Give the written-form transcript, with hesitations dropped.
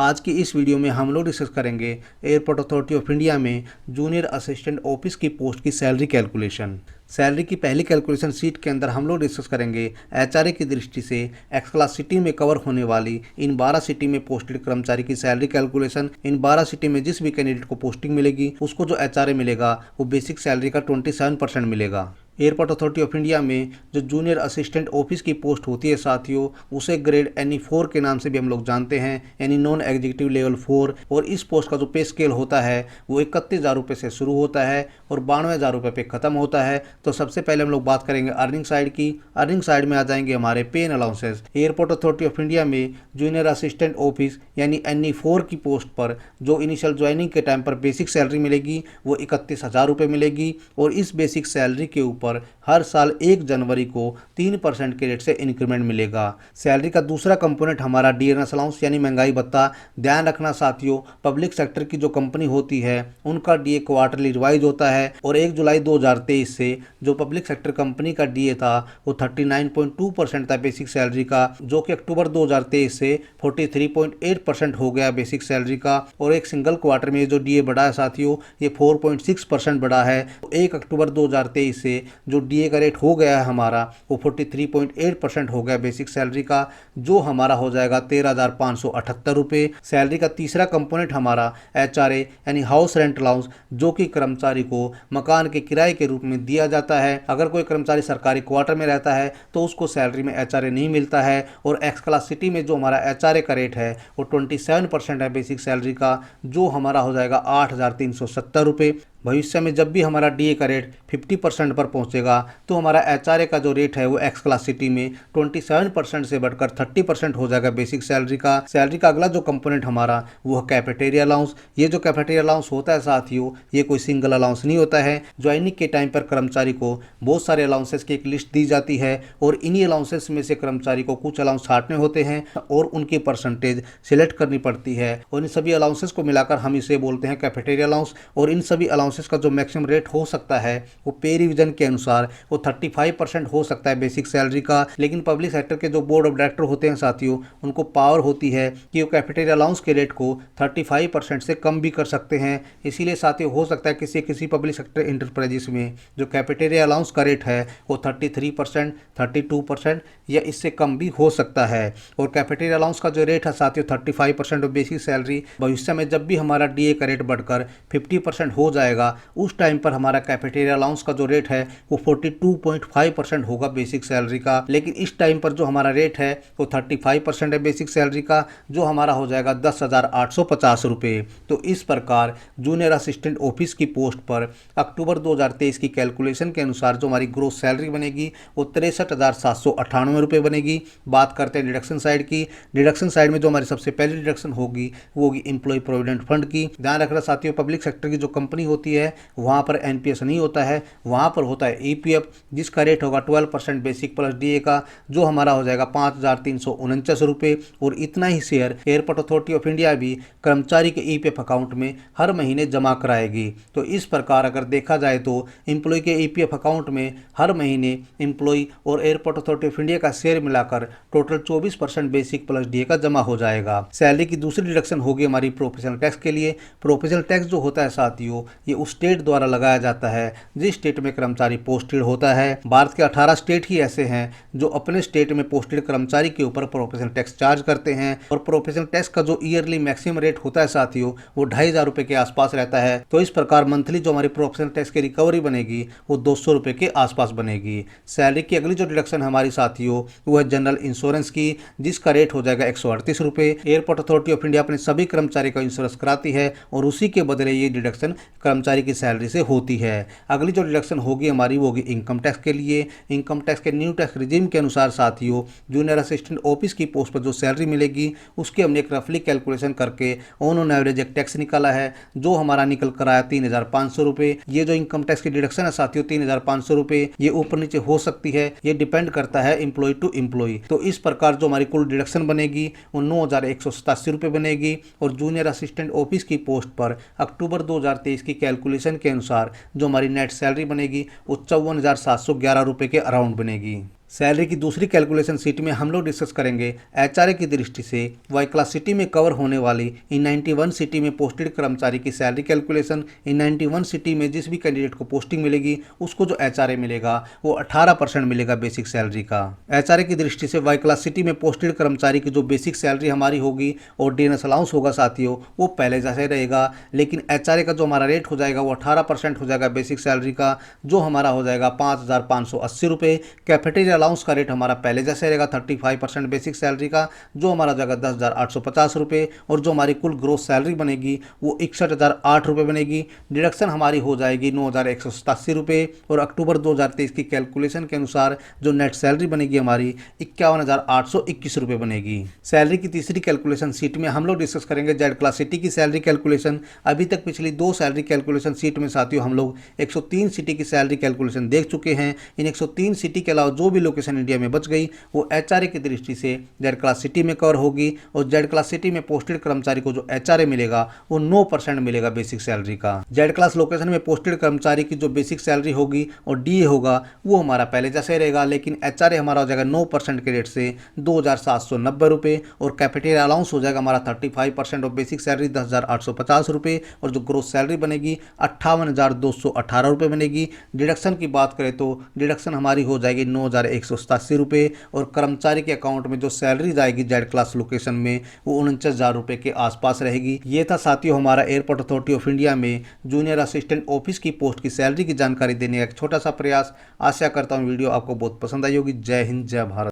आज की इस वीडियो में हम लोग डिस्कस करेंगे एयरपोर्ट अथॉरिटी ऑफ इंडिया में जूनियर असिस्टेंट ऑफिस की पोस्ट की सैलरी कैलकुलेशन। सैलरी की पहली कैलकुलेशन शीट के अंदर हम लोग डिस्कस करेंगे एचआरए की दृष्टि से एक्स क्लास सिटी में कवर होने वाली इन 12 सिटी में पोस्टेड कर्मचारी की सैलरी कैलकुलेशन। इन 12 सिटी में जिस भी कैंडिडेट को पोस्टिंग मिलेगी उसको जो एचआरए मिलेगा वो बेसिक सैलरी का 27% मिलेगा। एयरपोर्ट अथॉरिटी ऑफ इंडिया में जो जूनियर असिस्टेंट ऑफिस की पोस्ट होती है साथियों, उसे ग्रेड NE4 के नाम से भी हम लोग जानते हैं, यानी नॉन एग्जीक्यूटिव लेवल 4। और इस पोस्ट का जो पे स्केल होता है वो 31,000 रुपये से शुरू होता है और 92,000 रुपये पे ख़त्म होता है। तो सबसे पहले हम लोग बात करेंगे अर्निंग साइड की। अर्निंग साइड में आ जाएंगे हमारे पे and allowances. Airport authority of India में जूनियर असिस्टेंट ऑफिस यानी NE4 की पोस्ट पर जो इनिशियल ज्वाइनिंग के टाइम पर बेसिक सैलरी मिलेगी वो 31,000 रुपये मिलेगी। और इस बेसिक सैलरी के ऊपर हर साल 1 जनवरी को 3% के रेट से इंक्रीमेंट मिलेगा। सैलरी का दूसरा कंपोनेंट हमारा डियरनेस अलाउंस यानी महंगाई भत्ता। ध्यान रखना साथियों, पब्लिक सेक्टर की जो कंपनी होती है उनका डीए क्वार्टरली रिवाइज होता है और 1 जुलाई 2023 से जो पब्लिक सेक्टर कंपनी का डीए था वो 39.2% था बेसिक सैलरी का, जो कि अक्टूबर 2023 से 43.8% हो गया बेसिक सैलरी का। और एक सिंगल क्वार्टर में जो डीए बढ़ा है साथियों ये 4.6% बढ़ा है। 1 अक्टूबर 2023 से जो डीए का रेट हो गया है हमारा वो 43.8% हो गया बेसिक सैलरी का, जो हमारा हो जाएगा 13,578 रुपये। सैलरी का तीसरा कंपोनेंट हमारा एचआरए यानी हाउस रेंट अलाउंस, जो कि कर्मचारी को मकान के किराए के रूप में दिया जाता है। अगर कोई कर्मचारी सरकारी क्वार्टर में रहता है तो उसको सैलरी में एचआरए नहीं मिलता है। और एक्स क्लास सिटी में जो हमारा एचआरए का रेट है वो 27% है बेसिक सैलरी का, जो हमारा हो जाएगा 8,370 रुपये। भविष्य में जब भी हमारा डीए का रेट 50% पर पहुंचेगा तो हमारा एचआरए का जो रेट है वो एक्स क्लास सिटी में 27% से बढ़कर 30% हो जाएगा बेसिक सैलरी का। सैलरी का अगला जो कंपोनेंट हमारा वो है कैफेटेरिया अलाउंस। ये जो कैफेटेरिया अलाउंस होता है साथियों ये कोई सिंगल अलाउंस नहीं होता है। ज्वाइनिंग के टाइम पर कर्मचारी को बहुत सारे अलाउंसेस की एक लिस्ट दी जाती है और इन्हीं अलाउंसेस में से कर्मचारी को कुछ अलाउंस छांटने होते हैं और उनकी परसेंटेज सिलेक्ट करनी पड़ती है। और इन सभी अलाउंसेस को मिलाकर हम इसे बोलते हैं कैफेटेरिया अलाउंस। और इन सभी अलाउंसेस का जो मैक्सिमम रेट हो सकता है वो पे रिवीजन के अनुसार वो 35% हो सकता है बेसिक सैलरी का। लेकिन पब्लिक सेक्टर के जो बोर्ड ऑफ डायरेक्टर होते हैं साथियों उनको पावर होती है कि वो कैफेटेरिया अलाउंस के रेट को 35% से कम भी कर सकते हैं। इसीलिए साथियों हो सकता है किसी पब्लिक सेक्टर इंटरप्राइजेस में जो कैफेटेरिया अलाउंस का रेट है वो 33%, 32% या इससे कम भी हो सकता है। और कैफेटेरिया अलाउंस का जो रेट है साथियों 35% ऑफ बेसिक सैलरी, भविष्य में जब भी हमारा डीए का रेट बढ़कर 50% हो जाएगा उस टाइम पर हमारा कैफेटेरिया अलाउंस का जो रेट है वो 42.5% होगा बेसिक सैलरी का। लेकिन इस टाइम पर जो हमारा रेट है वो 35% है बेसिक सैलरी का, जो हमारा हो जाएगा 10,850 रुपये। तो इस प्रकार जूनियर असिस्टेंट ऑफिस की पोस्ट पर अक्टूबर 2023 की कैलकुलेशन के अनुसार जो हमारी ग्रोस सैलरी बनेगी वो 63,798 रुपये बनेगी। बात करते हैं डिडक्शन साइड की। डिडक्शन साइड में जो हमारी सबसे पहली डिडक्शन होगी वो होगी एम्प्लॉय प्रोविडेंट फंड की। ध्यान रखना साथियों, पब्लिक सेक्टर की जो कंपनी होती है वहां पर एनपीएस नहीं होता है, वहां पर होता है ईपीएफ, जिसका रेट होगा 12% बेसिक प्लस डीए का, जो हमारा हो जाएगा 5,349 रुपये। और इतना ही share airport authority of India भी कर्मचारी के ईपीएफ अकाउंट में हर महीने जमा कराएगी। तो इस प्रकार अगर देखा जाए तो एम्प्लॉय के ईपीएफ अकाउंट में हर महीने एम्प्लॉय और एयरपोर्ट अथॉरिटी ऑफ इंडिया का शेयर मिलाकर टोटल 24% बेसिक प्लस डीए का जमा हो जाएगा। सैलरी की दूसरी डिडक्शन होगी हमारी प्रोफेशनल टैक्स के लिए। प्रोफेशनल टैक्स जो होता है साथियों ये उस स्टेट द्वारा लगाया जाता है जिस स्टेट में कर्मचारी पोस्टेड होता है। भारत के 18 स्टेट ही ऐसे हैं जो अपने स्टेट में पोस्टेड कर्मचारी के ऊपर प्रोफेशनल टैक्स चार्ज करते हैं। और प्रोफेशनल टैक्स का जो ईयरली मैक्सिमम रेट होता है साथियों वो 2,500 रुपये के आसपास रहता है। तो इस प्रकार मंथली जो हमारी प्रोफेशनल टैक्स की रिकवरी बनेगी वो 200 रुपये के आसपास बनेगी। सैलरी की अगली जो डिडक्शन हमारी साथियों वो है जनरल इंश्योरेंस की, जिसका रेट हो जाएगा 138 रुपये। एयरपोर्ट अथॉरिटी ऑफ इंडिया अपने सभी कर्मचारी का इंश्योरेंस कराती है और उसी के बदले ये डिडक्शन कर्मचारी की सैलरी से होती है। अगली जो डिडक्शन होगी हमारी वो होगी इनकम टैक्स के लिए। इनकम टैक्स के न्यू टैक्स रिजीम के अनुसार साथियों जूनियर असिस्टेंट ऑफिस की पोस्ट पर जो सैलरी मिलेगी उसकी हमने एक रफली कैलकुलेशन करके ऑन एवरेज एक टैक्स निकाला है, जो हमारा निकल कर आया 3,500 रुपये। ये जो इनकम टैक्स की डिडक्शन है साथियों 3,500 रुपये, ये ऊपर नीचे हो सकती है, ये डिपेंड करता है एम्प्लॉय टू एम्प्लॉय। तो इस प्रकार जो हमारी कुल डिडक्शन बनेगी वो 9,187 रुपये बनेगी। और जूनियर असिस्टेंट ऑफिस की पोस्ट पर अक्टूबर 2023 की कैलकुलेशन के अनुसार जो हमारी नेट सैलरी बनेगी वो 54,711 रुपये के अराउंड बनेगी। सैलरी की दूसरी कैलकुलेशन शीट में हम लोग डिस्कस करेंगे एचआरए की दृष्टि से वाई क्लास सिटी में कवर होने वाली इन 91 सिटी में पोस्टेड कर्मचारी की सैलरी कैलकुलेशन। इन 91 सिटी में जिस भी कैंडिडेट को पोस्टिंग मिलेगी उसको जो एचआरए मिलेगा वो 18% मिलेगा बेसिक सैलरी का। एचआरए की दृष्टि से वाई क्लास सिटी में पोस्टेड कर्मचारी की जो बेसिक सैलरी हमारी होगी और डीएनएस अलाउंस होगा साथियों वो पहले जैसे रहेगा, लेकिन एचआरए का जो हमारा रेट हो जाएगा वो 18% हो जाएगा बेसिक सैलरी का, जो हमारा हो जाएगा 5,580 रुपये। कैफेटेरिया अलाउंस का रेट हमारा पहले जैसे रहेगा 35% बेसिक सैलरी का, जो हमारा जाएगा 10,850 रुपये, और जो हमारी कुल ग्रोस सैलरी बनेगी वो 61,008 रुपये बनेगी। डिडक्शन हमारी हो जाएगी 9,187 रुपये, और अक्टूबर 2023 की कैलकुलेशन के अनुसार जो नेट सैलरी बनेगी हमारी 51,821 रुपये बनेगी। सैलरी की तीसरी कैलकुलेशन सीट में हम लोग डिस्कस करेंगे जेड क्लास सिटी की सैलरी कैलकुलेशन। अभी तक पिछली दो सैलरी कैलकुलेशन सीट में साथियों हम लोग 103 सिटी की सैलरी कैलकुलेशन देख चुके हैं। इन 103 सिटी के अलावा जो भी लोकेशन इंडिया में बच गई वो एचआरए की दृष्टि से जेड क्लास सिटी में कवर होगी, और जेड क्लास सिटी में पोस्टेड कर्मचारी को जो एचआरए मिलेगा वो 9% मिलेगा बेसिक सैलरी का। जेड क्लास लोकेशन में पोस्टेड कर्मचारी की जो बेसिक सैलरी होगी और डीए होगा वो हमारा पहले जैसे रहेगा, लेकिन एचआरए हमारा हो जाएगा 9% के रेट से 2,790 रुपये, और कैफेटेरिया अलाउंस हो जाएगा हमारा 35% और बेसिक सैलरी 10,850 रुपये, और जो ग्रोस सैलरी बनेगी 58,218 रुपये बनेगी। डिडक्शन की बात करें तो डिडक्शन हमारी हो जाएगी 9,187 रुपये, और कर्मचारी के अकाउंट में जो सैलरी जाएगी जेड क्लास लोकेशन में वो 49,000 रुपये के आसपास रहेगी। ये था साथियों हमारा एयरपोर्ट अथॉरिटी ऑफ इंडिया में जूनियर असिस्टेंट ऑफिस की पोस्ट की सैलरी की जानकारी देने का एक छोटा सा प्रयास। आशा करता हूँ वीडियो आपको बहुत पसंद आई होगी। जय हिंद, जय भारत।